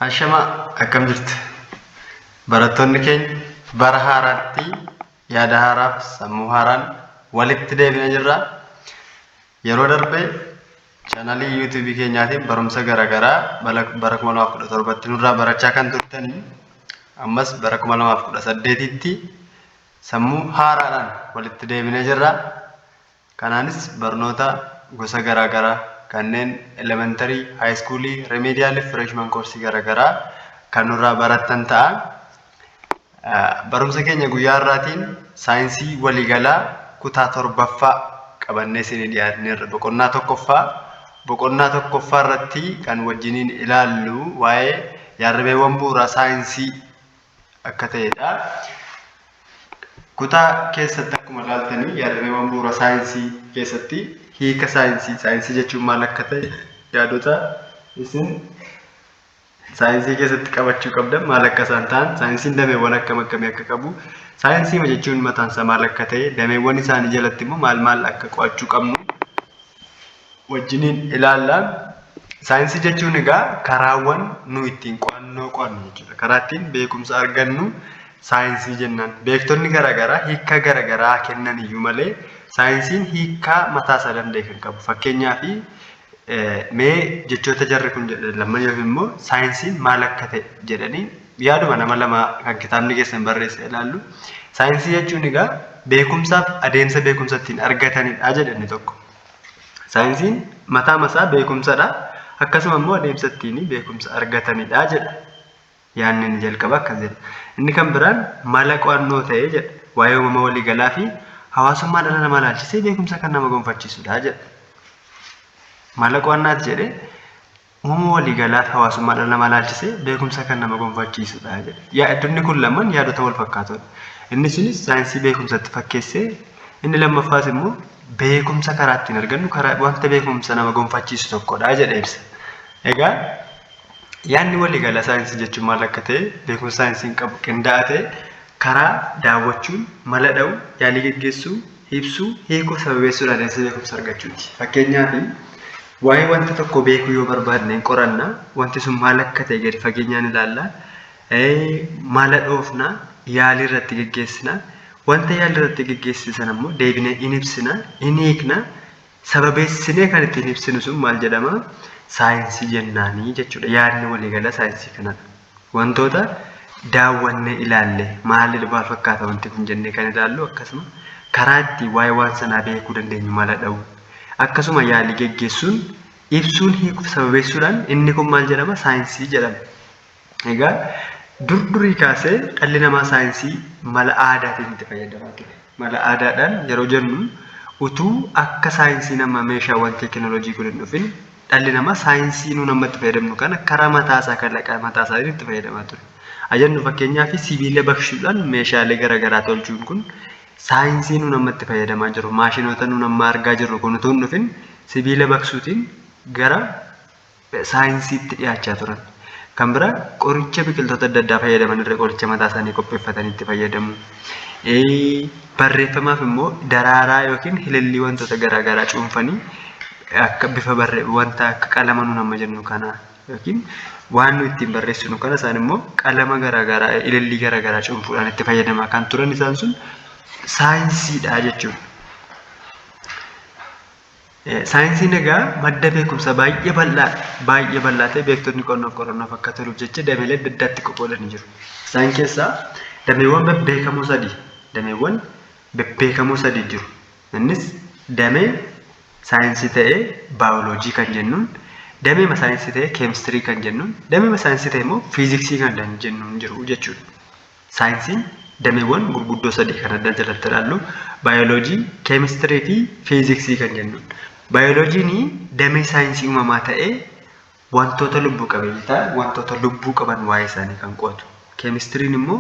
Hashama akkam jirtu barattoonni keenya bara haaraatti yaada haaraaf sammuu haaraan walitti deebinee jirra. Yeroo darbe chaanalii YouTube keenyaatiin barumsa garaagaraa bara 2017tti nurraa barachaa kan turtanii ammas bara 2018tti sammuu haaraadhaan walitti deebinee jirra. Kanaanis barnoota gosa garaagaraa kanneen elementary, high school, remedial, freshman course garaagaraa kan nurraa barattan ta'a. Barumsa keenya guyyaa har'aatiin saayinsii waliigalaa kutaa 7ffaa qabannee isinii dhiyaatneerra. Boqonnaa tokkoffaa irratti kan wajjiniin ilaallu waa'ee yaadameewwan bu'uuraa saayinsii akka ta'edha. Kutaa keessatti akkuma ilaaltanii yaadameewwan bu'uuraa saayinsii keessatti hiika saayinsii jechuun maal akka ta'e yaadota isin saayinsii keessatti qabachuu qabdan maal akka isaan ta'an, saayinsiin dameewwan akkamii akka qabu, saayinsii jechuun mataan isaa maal akka ta'e, dameewwan isaanii jalatti immoo maal akka qo'achuu qabnu wajjiniin ilaalla. Saayinsii jechuun egaa karaawwan nu ittiin qo'annoo qo'annu jechuudha. Karaa ittiin beekumsa argannu saayinsii jennaan. Beektonni garaagaraa hiika garaagaraa kennan iyyuu malee saayinsiin hiikaa mataa isaa danda'e kan qabu. Fakkeenyaaf mee jechoota jarri kun jedhan lamman yookiin immoo saayinsiin maal akka ta'e jedhanii yaaduma nama lama kan kitaabni keessan barreesse ilaallu. Saayinsii jechuun egaa beekumsaaf adeemsa beekumsa ittiin argatanidha jedhani tokko. Saayinsiin mataa masaa beekumsadha. Akkasuma immoo adeemsa ittiin beekumsa argatanidha jedha. Yaanni inni jalqaba akkas jedha. Inni kan biraan mala qo'annoo ta'ee jedha. Waa'ee uumama waliigalaa fi hawaasummaa dhala namaa ilaalchisee beekumsa kan nama gonfachiisudha jedha. Mala qo'annaati jedhee uumama waliigalaa fi hawaasummaa dhala namaa ilaalchisee beekumsa kan nama gonfachiisudha jedha. Yaadonni kun lamaan yaadota wal fakkaatoodha. Inni sunis saayinsii beekumsatti fakkeessee inni lammaffaas immoo beekumsa karaa ittiin argannu karaa wanta beekumsa nama gonfachiisu tokkodha jedha ibsa. Egaa yaadni waliigalaa saayinsii jechuun maal akka ta'e beekumsa saayinsiin qabu qindaa'aa ta'e karaa daawwachuun, mala dha'uu, yaalii geggeessuu, ibsuu, hiikuu, sababeessuudhaan adeemsa beekumsa argachuuti. Fakkeenyaaf waa'ee wanta tokko beekuu yoo barbaadne qoranna, wanti sun maal akka ta'e gadi fageenyaan ilaalla, mala dhoofna, yaalii irratti geggeessina, wanta yaalii irratti geggeessisan ammoo deebinee in ibsina, in hiikna, sababeessinee kan ittiin ibsinu sun maal jedhama? Saayinsii jennaanii jechuudha. Yaadni waliigala saayinsii kanadha. Wantoota daawwannee ilaalle maal fakkaata wanti kun jennee kan ilaallu, akkasuma karaa ittiin waa'ee waan sanaa beekuu dandeenyu mala dha'uu, akkasuma yaalii geggeessuun, ibsuun, hiikuuf sababeessuudhaan inni kun maal jedhama? Saayinsii jedhama. Egaa durii kaasee dhalli namaa saayinsii mala aadaatiin itti fayyadamaa ture. Mala aadaadhaan yeroo jennu utuu akka saayinsii nama meeshaawwan teekinooloojii kun hin dhufin dhalli namaa saayinsii nuun amma itti fayyadamnu kana karaa mataasaa kalaqaa mataasaa itti fayyadamaa ture. Ajannu fakkeenyaaf sibiila baqsuudhaan meeshaalee garaagaraa tolchuun kun saayinsii nuun amma itti fayyadamaa jiru. Maashinoota nuun amma argaa jirru kun utuu hin dhufin sibiila baqsuutiin gara saayinsiitti dhiyaachaa turan. Kan biraa qoricha biqiltoota adda addaa fayyadaman irra qoricha mataa isaanii qopheeffatanii itti fayyadamu. Barreeffamaaf immoo daraaraa yookiin hilillii wantoota garaagaraa cuunfanii akka bifa wanta akka qalama nuun amma jennu kana yookiin waan nu ittiin barreessinu kana isaan immoo qalama garaagaraa ilillii garaagaraa cuunfuudhaan itti fayyadamaa kan turan isaan sun saayinsiidha jechuudha. Saayinsiin egaa madda beekumsa baay'ee bal'aa ta'e beektonni qorannoof akka toluuf jecha dameelee adda addaatti qoqqoodanii jiru. Isaan keessaa dameewwan bebbeekamoo sadii jiru. Innis damee saayinsii ta'ee baayoloojii kan jennuun, damee saayinsii ta'ee keemistirii kan jennuun, damee saayinsii ta'ee immoo fiiziksii kan jennuun jiru jechuudha. Saayinsiin dameewwan gurguddoo sadii kan adda jalatti ilaallu baayoloojii, keemistirii fi fiiziksii kan jennuun. Baayoloojiin damee saayinsii uumamaa ta'ee wantoota lubbuu qabeeyyii ta'an, wantoota lubbuu qaban waa'ee isaanii kan qo'atu. Keemistiriin immoo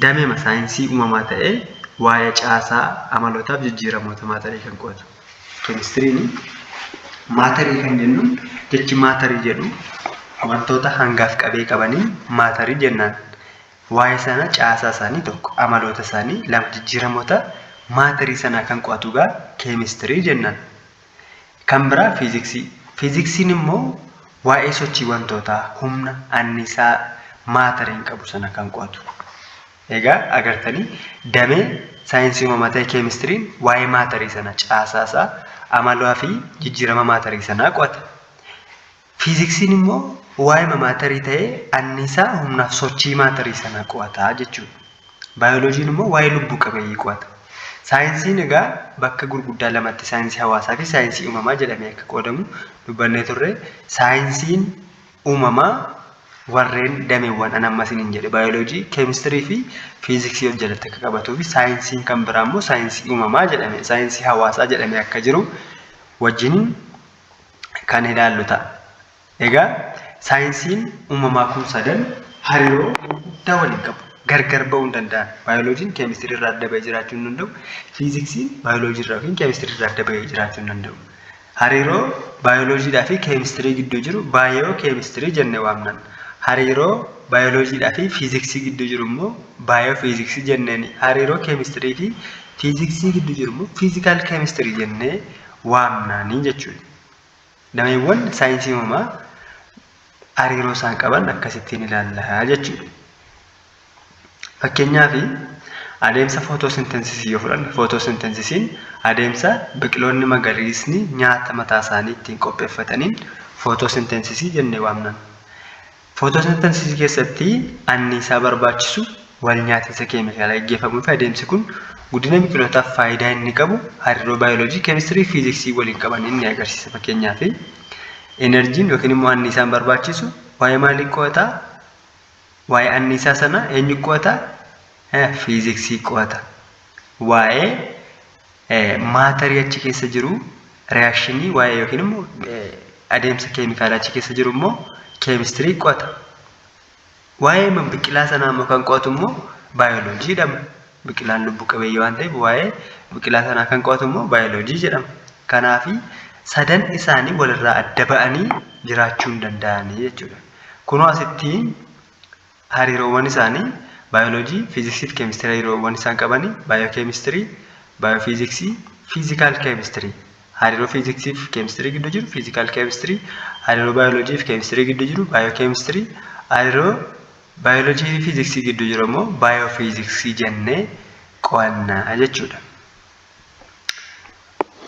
damee saayinsii uumamaa ta'ee waa'ee caasaa amalootaaf jijjiiramoota maatarii kan qo'atu. Keemistiriin maatarii kan jennuun jechi maatarii jedhu wantoota hangaaf qabee qabanii maatarii jennaan. Waa'ee sana caasaa isaanii tokko, amaloota isaanii lama, jijjiiramoota maatarii sanaa kan qo'atugaa keemistirii jennaan. Kan biraa fiiziksii. Fiiziksiin immoo waa'ee sochii wantootaa humna annisaa maatariin qabu sana kan qo'atu. Egaa agartanii damee saayinsii uumamaa ta'e keemistiriin waa'ee maatarii sana caasaasaa amalaa fi jijjiirama maatarii sanaa qo'ata. Fiiziksiin immoo waa'ee maatarii ta'ee annisaa humnaaf sochii maatarii sanaa qo'ata jechuudha. Baayoloojiin immoo waa'ee lubbuu qabeeyyii qo'ata. Saayinsiin egaa bakka gurguddaa lamatti saayinsii hawaasaa fi saayinsii uumamaa jedhamee akka qoodamu dubbannee turre. Saayinsiin uumamaa warreen dameewwan an amma isiniin jedhe baayoloojii, keemistirii fi fiiziksii of jalatti akka qabatuu fi saayinsiin kan biraa immoo saayinsii uumamaa jedhame, saayinsii hawaasaa jedhamee akka jiru wajjin kan ilaallu ta'a. Egaa saayinsiin uumamaa kun sadan hariiroo guddaa waliin qabu. Gargar ba'uu hin danda'an. Baayoloojiin keemistirii irraa adda ba'ee jiraachuu hin danda'u. Fiiziksiin baayoloojii irraa yookiin keemistirii irraa adda ba'ee jiraachuu hin danda'u. Hariiroo baayoloojiidhaa fi keemistirii gidduu jiru baayoo keemistirii jennee waamna. Hariiroo baayoloojiidhaa fi fiiziksii gidduu jiru immoo baayoo fiiziksii jenneeni. Hariiroo keemistirii fi fiiziksii gidduu jiru immoo fiizikaal keemistirii jennee waamnaanii jechuudha. Dameewwan saayinsii uumamaa hariiroo isaan qaban akkasittiin ilaallaa jechuudha. Fakkeenyaaf adeemsa footoosinteensisii yoo fudhanne, footoosinteensisiin adeemsa biqiloonni magariisni nyaata mataa isaanii ittiin qopheeffataniin footoosinteensisii jennee waamna. Footoosinteensisii keessatti anniisaa barbaachisu wal nyaatiinsa keemikaalaa gaggeeffamuu fi adeemsi kun guddina biqilootaaf faayidaa inni qabu hariiroo baayoloojii, keemistirii fi fiiziksii waliin qaban inni agarsiisa. Fakkeenyaaf enerjiin yookiin immoo anniisaan barbaachisu waa'ee maalii qo'ata? Waa'ee anniisaa sana eenyu qo'ata? Fiiziksii qo'ata. Waa'ee maatarii achi keessa jiru reakshinii waa'ee yookiin immoo adeemsa keemikaalaa achi keessa jiru immoo keemistirii qo'ata. Waa'ee biqilaa sanaa immoo kan qo'atu immoo baayoloojii jedhama. Biqilaan lubbuu qabeeyyii waan ta'eef waa'ee biqilaa sanaa kan qo'atu immoo baayoloojii jedhama. Kanaaf sadan isaanii walirraa adda ba'anii jiraachuu hin danda'anii jechuudha. Kunoo asitti hariiroowwan isaanii baayoloojii, fiiziksii fi keemistirii hariiroowwan isaan qabanii baayookeemistirii, baayoofiiziksii, fiizikaal keemistirii. Hariiroo fiiziksii fi keemistirii gidduu jiru fiizikaal keemistirii, hariiroo baayoloojii fi keemistirii gidduu jiru baayookeemistirii, hariiroo baayoloojii fi fiiziksii gidduu jiru immoo baayoofiiziksii jennee qo'annaa jechuudha.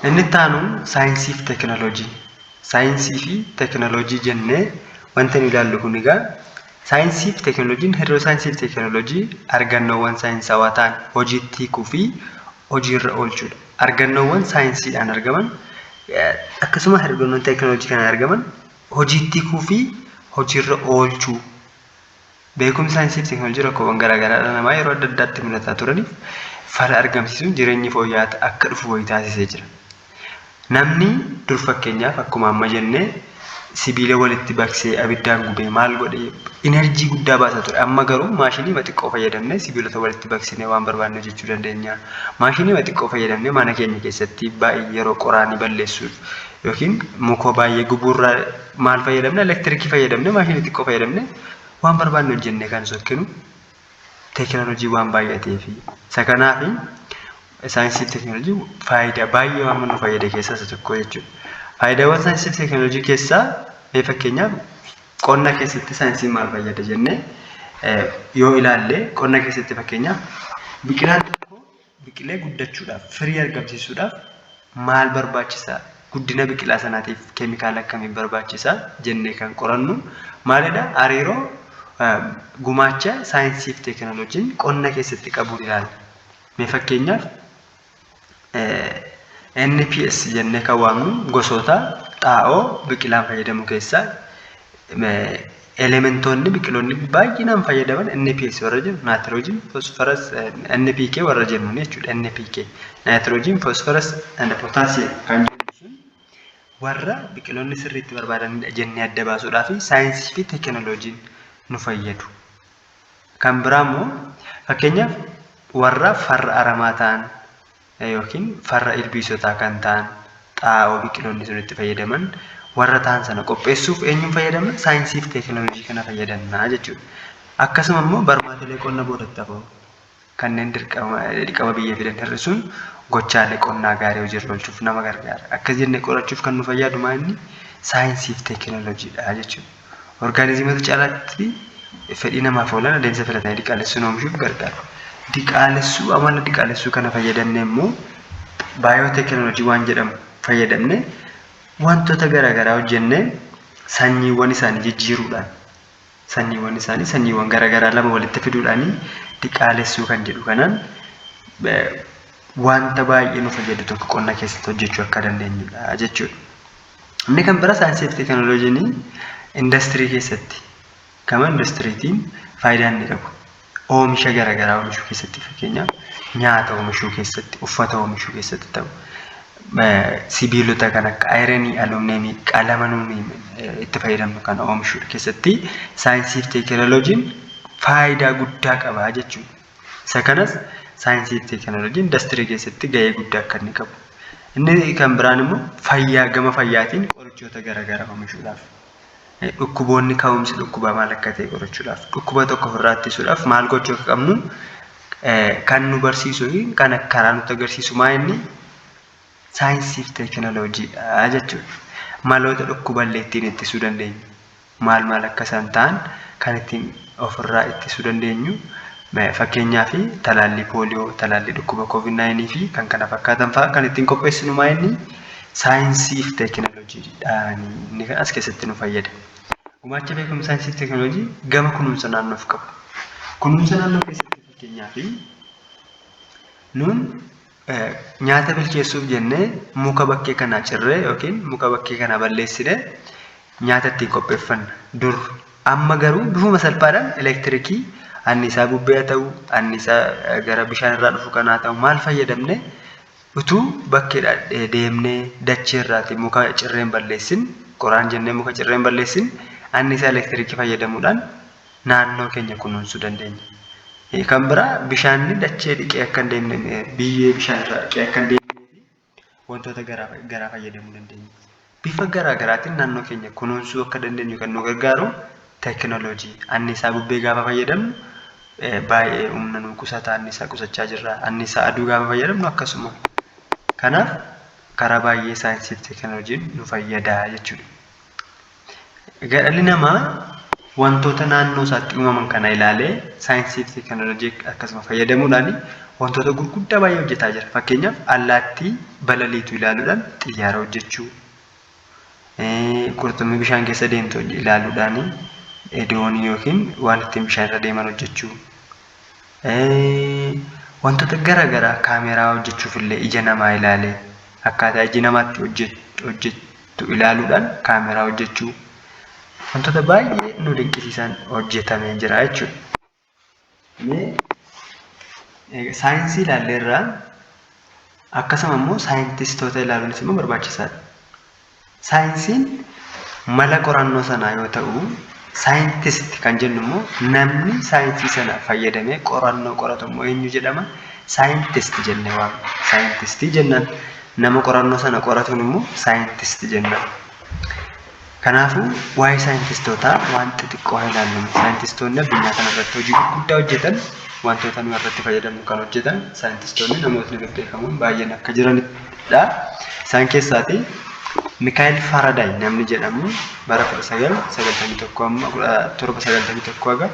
Inni itti aanu saayinsii fi teekinooloojii. Saayinsii fi teekinooloojii jennee wanta nu ilaallu kun egaa saayinsii fi teekinooloojiin hariiroo saayinsii fi teekinooloojii argannoowwan saayinsawaa ta'an hojiitti hiikuu fi hojiirra oolchuudha. Argannoowwan saayinsiidhaan argaman akkasuma hariiroowwan teekinooloojii kanaan argaman hojiitti hiikuu fi hojiirra oolchuu. Beekumsi saayinsii fi teekinooloojii rakkoowwan garaagaraa dhala namaa yeroo adda addaatti mudataa turaniif fala argamsiisuun jireenyi fooyya'aa akka dhufu wayii taasisee jira. Namni dur fakkeenyaaf akkuma amma jennee sibiila walitti baksee abiddaan gubee maal godhee enerjii guddaa baasaa ture. Amma garuu maashinii xiqqoo fayyadamnee sibiilota walitti baksinee waan barbaanne jechuu dandeenya. Maashinii xiqqoo fayyadamnee mana keenya keessatti baay'ee yeroo qoraanii balleessuuf yookiin muka baay'ee gubuurraa maal fayyadamne elektirikii fayyadamne maashinii xiqqoo fayyadamne waan barbaanne hojjennee kan sokkinu teekinooloojii waan baay'atee fi isa kanaaf saayinsii fi teekinooloojii faayidaa baay'ee waan nu fayyade keessaa isa tokko jechuudha. Faayidaawwan saayinsii fi teekinooloojii keessaa fakkeenyaaf qonna keessatti saayinsiin maal fayyada jennee yoo ilaalle qonna keessatti fakkeenyaaf biqilaan tokko biqilee guddachuudhaaf firii argamsiisuudhaaf maal barbaachisaa? Guddina biqilaa sanaatiif keemikaala akkamii barbaachisaa jennee kan qorannu maalidha? Hariiroo gumaacha saayinsii fi teekinooloojiin qonna keessatti qabuun ilaalla. Mee fakkeenyaaf NPS jennee kan waamnu gosoota xaa'oo biqilaan fayyadamu keessaa elementoonni biqiloonni baay'inaan fayyadaman NPS warra jennu naayitiroojiin, fosforas, NPK warra jennu jechuudha. NPK naayitiroojiin, fosforas, pootaasiyam kan jennu warra biqiloonni sirriitti barbaadanidha jennee adda baasuudhaaf saayinsii fi teekinooloojiin nu fayyadu. Kan biraa immoo fakkeenyaaf warra farra aramaa ta'an yookiin farra ilbiisotaa kan ta'an xaa'oo biqiloonni sun itti fayyadaman warra ta'an sana qopheessuuf eenyuun fayyadamna? Saayinsii fi teekinooloojii kana fayyadamna jechuudha. Akkasuma immoo barmaatilee qonna boodatti hafu kanneen dirqama biyya fidan hir'isuun gochaalee qonnaa gaarii hojiirra oolchuuf nama gargaara. Akkas jennee qorachuuf kan nu fayyadu maali? saayinsii fi teekinooloojiidha jechuudha. Orgaanizimoota caalaatti fedhii namaaf oolan adeemsa filatanii diqaalessuu oomishuuf gargaara. Diqaalessuu amala diqaalessuu kana fayyadamne immoo baayooteekinooloojii waan jedhamu fayyadamne wantoota garaagaraa hojjennee sanyiiwwan isaanii jijjiiruudhaan sanyiiwwan garaagaraa lama walitti fiduudhaan diqaalessuu kan jedhu kanaan wanta baay'ee nu fayyadu tokko qonna keessatti hojjechuu akka dandeenyudha jechuudha. Inni kan biraa saayinsii fi teekinooloojiin industirii keessatti gama industiriitiin faayidaa inni qabu. Oomisha garaagaraa oomishuu keessatti fakkeenyaaf nyaata oomishuu keessatti, uffata oomishuu keessatti ta'u. Sibiilota kan akka ayiranii, alumineemii, qalama nuyi itti fayyadamnu kana oomishuu keessatti saayinsii fi teekinooloojiin faayidaa guddaa qaba jechuudha. Isa kanas saayinsii fi teekinooloojiin industirii keessatti gahee guddaa akka inni qabu. Inni kan biraan immoo gama fayyaatiin qorichoota garaagaraa oomishuudhaaf. Dhukkuboonni ka'umsi dhukkubaa maal akka ta'e qorachuudhaaf, dhukkuba tokko ofirraa ittisuudhaaf maal gochuu akka qabnu kan nu barsiisuu fi kan karaa nutti agarsiisu maa inni saayinsii fi teekinooloojiidha jechuudha. Maloota dhukkuballee ittiin ittisuu dandeenyu, maal akka isaan ta'an kan ittiin ofirraa ittisuu dandeenyu. Fakkeenyaaf talaallii pooliyoo, talaallii dhukkuba COVID-19 fi kan kana fakkaatan fa'aa kan ittiin qopheessinu maa inni saayinsii fi teekinooloojiidhaan inni kan as keessatti nu fayyada. Gumaacha beekumsa saayinsii fi teekinooloojii gama kunuunsa naannoof qabu. Kunuunsa naannoo keessatti fakkeenyaaf nuun nyaata bilcheessuuf jennee muka bakkee kanaa cirree yookiin muka bakkee kanaa balleessinee nyaata ittiin qopheeffanna. Dur amma garuu bifuma salphaadhaan elektiriikii anniisaa bubbee haa ta'u, anniisaa gara bishaan irraa dhufu kanaa ta'u maal fayyadamne utuu bakkeedhaa deemnee dachee irraati muka cirreen balleessin, qoraan jennee muka cirreen balleessin, anniisaa elektiriikii fayyadamuudhaan naannoo keenya kunuunsuu dandeenya. Kan biraa bishaanni dachee dhiqee akka hin deemne, biyyee bishaan irraa dhiqee akka hin deemnee fi wantoota garaa fayyadamuu dandeenya. Bifa garaagaraatiin naannoo keenya kunuunsuu akka dandeenyu kan nu gargaaru teekinooloojii. Anniisaa bubbee gaafa fayyadamnu baay'ee humna nu qusata, anniisaa qusachaa jirra. Anniisaa aduu gaafa fayyadamnu akkasuma. Kanaaf karaa baay'ee saayinsii fi teekinooloojiin nu fayyada jechuudha. Dhalli namaa wantoota naannoo isaatti uumaman kana ilaalee saayinsii fi teekinooloojii akkasuma fayyadamuudhaan wantoota gurguddaa baay'ee hojjetaa jira. Fakkeenyaaf allaattii balaliitu ilaaluudhaan xiyyaara hojjechuu, qurxummii bishaan keessa deemtu ilaaluudhaan doonii yookiin waan ittiin bishaan irra deeman hojjechuu, wantoota garaagaraa kaameraa hojjechuuf illee ija namaa ilaalee akkaataa iji namaatti hojjetu ilaaluudhaan kaameraa hojjechuu, wantoota baay'ee nu dinqisiisan hojjetamee jira jechuudha. Saayinsii ilaalleerraa akkasuma immoo saayintistoota ilaaluunis immoo barbaachisaadha. Saayinsiin mala qorannoo sanaa yoo ta'u, saayintist kan jennu immoo namni saayinsii sana fayyadamee qorannoo qoratu immoo eenyu jedhama? Saayintist jennee waamna. Saayintistii jennaan nama qorannoo sana qoratuun immoo saayintist jennaan. Kanaafuu waa'ee saayintistootaa waan xixiqqoo ilaallu. Saayintistoonni addunyaa kana irratti hojii guddaa hojjetan, wantoota nu irratti fayyadamnu kan hojjetan saayintistoonni namootni bebbeekamoon baay'een akka jiranidha. Isaan keessaati Mikaayil Faaraday namni jedhamu bara 1991 amma 1791 haga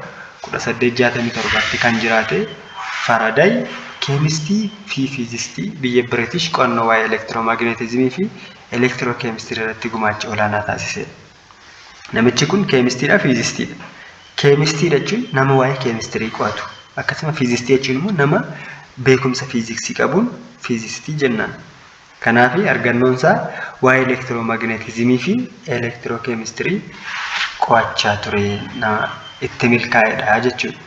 1867tti kan jiraate Faaraday keemistii fi fiizistii biyya British qorannoo waa'ee elektiroomagneetizimii fi elektirookeemistirii irratti gumaacha olaanaa taasise. Namichi kun keemistiidha, fiizistiidha. Keemistii jechuun nama waa'ee keemistirii qo'atu. Akkasuma fiizistii jechuun immoo nama beekumsa fiiziksii qabuun fiizistii jennaan. Kanaaf argannoon isaa waa'ee elektiroomaagneetizimii fi elektirookeemistirii qo'achaa ture nama itti milkaa'edha jechuudha.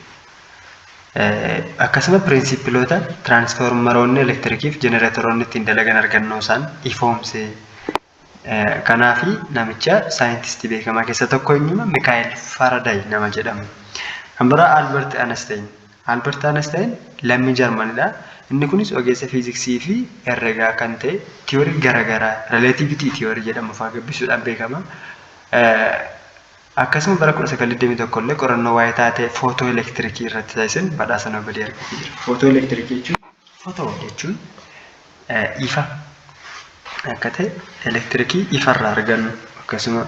Akkasuma piriinsipiloota tiraansfoormaroonni elektirikii fi jenereetoroonni ittiin dalagan argannoo isaan ifoomse. Kanaaf namicha saayintistii beekamaa keessaa tokko eenyuma Mikaayil Faaraday nama jedhamu. Kan biraa Albert Einstein. Albert Einstein lammii Jarmanidha. Inni kunis ogeessa fiiziksii fi herregaa kan ta'e tiyoorii garaagaraa rileetivitii tiyoorii jedhamu fa'aa gabbisuudhaan beekama. Akkasuma bara 1921 illee qorannoo waa'ee taatee footoo elektirikii irratti taasisan badhaasa Noobeelii argatee jira. Footoo elektirikii jechuun ifa akka ta'e elektirikii ifarraa argannu akkasuma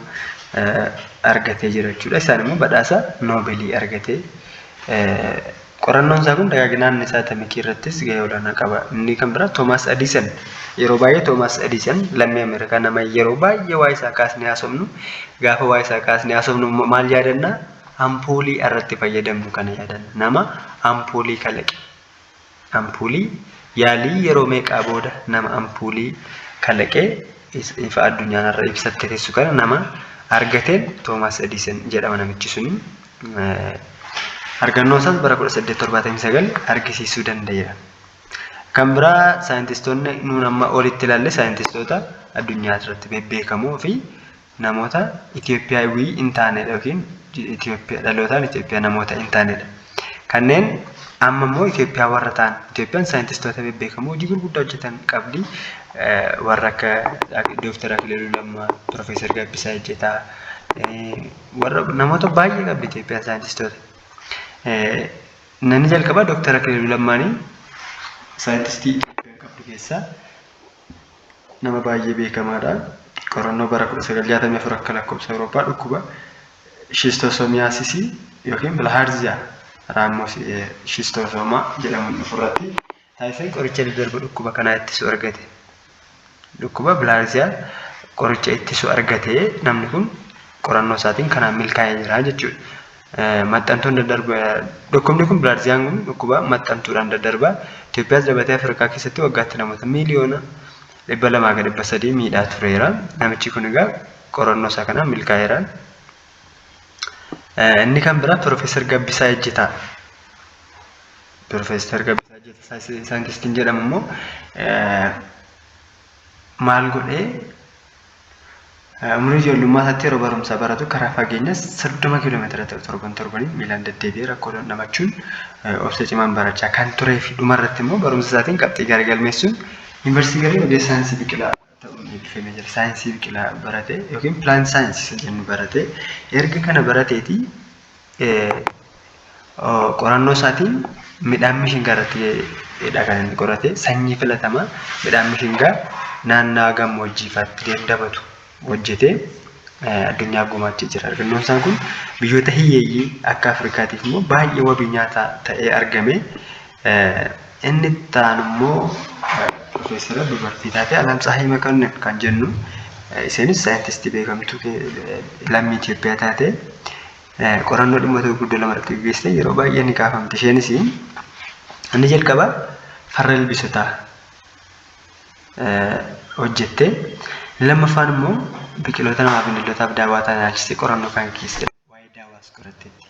argatee jira jechuudha. Isaan immoo badhaasa Noobeelii argatee qorannoon isaa kun dagaaginaan isaa atomikii irrattis gahee olaanaa qaba. Inni kan biraa Toomaas Edison yeroo baay'ee Toomaas Edison lammii Ameerikaa nama yeroo baay'ee waa isaa kaasnee haasofnu gaafa waa isaa kaasnee haasofnu maal yaadanna? Ampuulii irratti fayyadamnu kana yaadanna. Nama ampuulii kalaqe. Ampuulii yaalii yeroo meeqaa booda nama ampuulii kalaqee ifa addunyaan irra ibsatte teessu kana nama argateen Toomaas Edison jedhama namichi suni. Argannoo isaas bara 1879 argisiisuu danda'eera. Kan biraa saayintistoonni nuun amma olitti ilaalle saayintistoota addunyaa irratti bebbeekamoo fi namoota Itoophiyaawii hin taanedha yookiin dhalootaan Itoophiyaa namoota hin taanedha. Kanneen amma immoo Itoophiyaa warra ta'an Itoophiyaan saayintistoota bebbeekamoo hojii gurguddaa hojjetan qabdi. Warra akka Dooktar Akililuu Lammaa, Profeesar Gabbisaa Ejjetaa warra namoota baay'ee qabdi Itoophiyaan saayintistoota. Namni jalqabaa Dooktar Akililuu Lammaanii saayintistii Itoophiyaan qabdu keessaa nama baay'ee beekamaadha. Qorannoo bara 1964 akka lakkoofsa Awurooppaa dhukkuba shistoosoomiyaasisii yookiin bilhaarziyaa raammoo shistoosooma jedhamuun ofirratti taasisee qoricha daddarba dhukkuba kanaa ittisu argate. Dhukkuba bilhaarziyaa qoricha ittisu argatee namni kun qorannoo isaatiin kanaan milkaa'ee jira jechuudha. Maxxantuun daddarba dhukkubni kun bilhaarziyaan kun dhukkuba maxxantuudhaan daddarba Itoophiyaas dabalatee Afrikaa keessatti waggaatti namoota miiliyoona 200-300 miidhaa tureera. Namichi kun egaa qorannoo isaa kanaan milkaa'eera. Inni kan biraa Profeesar Gabbisaa Ejjetaa. Profeesar Gabbisaa Ejjetaa saayintistiin jedhamu immoo maal godhee umurii ijoollummaa isaatti yeroo barumsaa baratu karaa fageenya 30 kiiloomeetira ta'u torbanii miilaan deddeebi'ee rakkoo dandamachuun obsa cimaan barachaa kan turee fi dhumarratti immoo barumsa isaatiin qabxii gaarii galmeessuun yuunivarsiitii galee ogeessa saayinsii biqilaa ta'uun eebbifamee jira. Saayinsii biqilaa barate yookiin pilaan saayinsii jennu barate erga kana barateeti qorannoo isaatiin midhaan mishingaa irratti kan inni qorate sanyii filatamaa midhaan mishingaa naannoo gammoojjiifaatti dandabatu hojjetee addunyaa gumaachee jira. Argannoon isaa kun biyyoota hiyyeeyyii akka Afrikaatiif immoo baay'ee wabii nyaataa ta'ee argame. Inni ta'an immoo Profeesara dubartii taate Alamtsaayii Makonnin kan jennu isheenis saayintistii beekamtuu lammii Itoophiyaa taate qorannoo dhimmoota gurguddoo lama irratti gaggeessite yeroo baay'ee ni kaafamti. Isheenis inni jalqabaa farra ilbiisotaa hojjette. Lammaffaan immoo biqiloota namaa fi bineeldotaaf daawwaa ta'an ilaalchistee qorannoo kan keessatti waa'ee daawaas qoratteetti.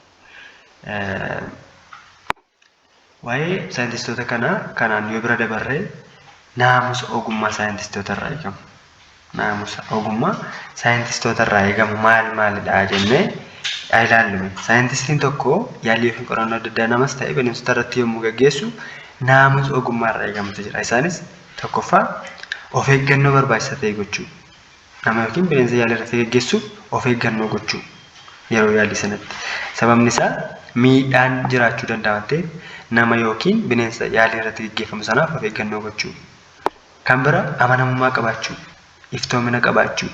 Waa'ee saayintistoota kanaan yoo bira dabarree naamusa ogummaa saayintistoota irraa eegamu. Naamusa ogummaa saayintistoota irraa eegamu maalidha jennee ilaallume. Saayintistiin tokko yaalii fi qorannoo adda addaa namas ta'e bineensota irratti yommuu gaggeessu naamusa ogummaa irraa eegamutu jira. Isaanis tokkoffaa of eeggannoo barbaachisaa ta'e gochuu. Nama yookiin bineensa yaalii irratti gaggeessuuf of eeggannoo gochuu yeroo yaalii sanatti. Sababni isaa miidhaan jiraachuu danda'a waan ta'eef nama yookiin bineensa yaalii irratti gaggeeffamu sanaaf of eeggannoo gochuu. Kan biraa amanamummaa qabaachuu, iftoomina qabaachuu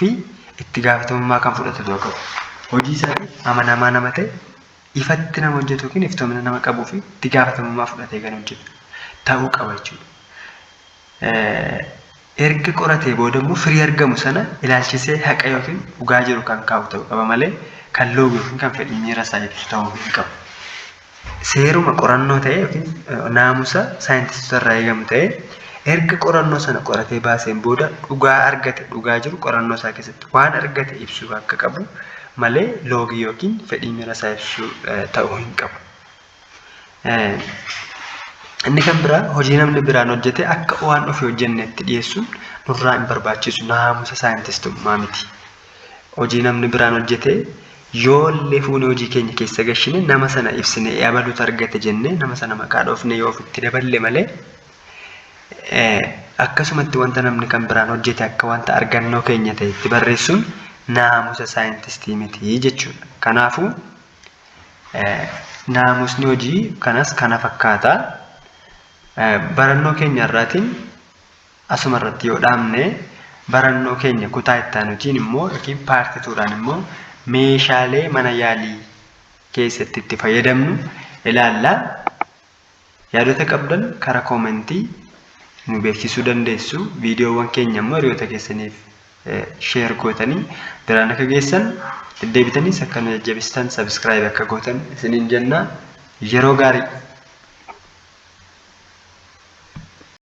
fi itti gaafatamummaa kan fudhatu ta'uu qabu. Hojii isaatiif amanamaa nama ta'e ifatti nama hojjetu yookiin iftoomina nama qabuu fi itti gaafatamummaa fudhatee kan hojjetu ta'uu qaba jechuudha. Erga qoratee booda immoo firii argamu sana ilaalchisee haqa yookiin dhugaa jiru kan kaa'u ta'uu qaba malee kan loogu yookiin kan fedhii miira isaa ibsu ta'uu hin qabu. Seeruma qorannoo ta'e yookiin naamusa saayintistoota irraa eegamu ta'e erga qorannoo sana qoratee baaseen booda dhugaa argate dhugaa jiru qorannoo isaa keessatti waan argate ibsuu akka qabu malee loogii yookiin fedhii miira isaa ibsuu ta'uu hin qabu. Inni kan biraa hojii namni biraan hojjete akka waan ofii hojjennetti dhiyeessuun nurraa hin barbaachisu naamusa saayintistummaa miti. Hojii namni biraan hojjete yoo illee fuunee hojii keenya keessa gashine nama sana ibsine yabaluutu argate jennee nama sana maqaa dhoofne yoo ofitti daballe malee akkasumatti wanta namni kan biraan hojjete akka wanta argannoo keenya ta'etti barreessuun naamusa saayintistii miti jechuudha. Kanaafuu naamusni hojii kanas kana fakkaataa. Barannoo keenya irraatiin asuma irratti yoo dhaabne barannoo keenya kutaa itti aanutiin immoo yookiin paartii 2dhaan immoo meeshaalee mana yaalii keessatti itti fayyadamnu ilaallaa. Yaadota qabdan karaa koomentii nu beeksisuu dandeessu. Viidiyoowwan keenya immoo hiriyoota keessaniif sheer gootanii biraan akka geessan deddeebitanii akka nu jajjabeessitan subscribe akka gootan isiniin jenna. Yeroo gaarii.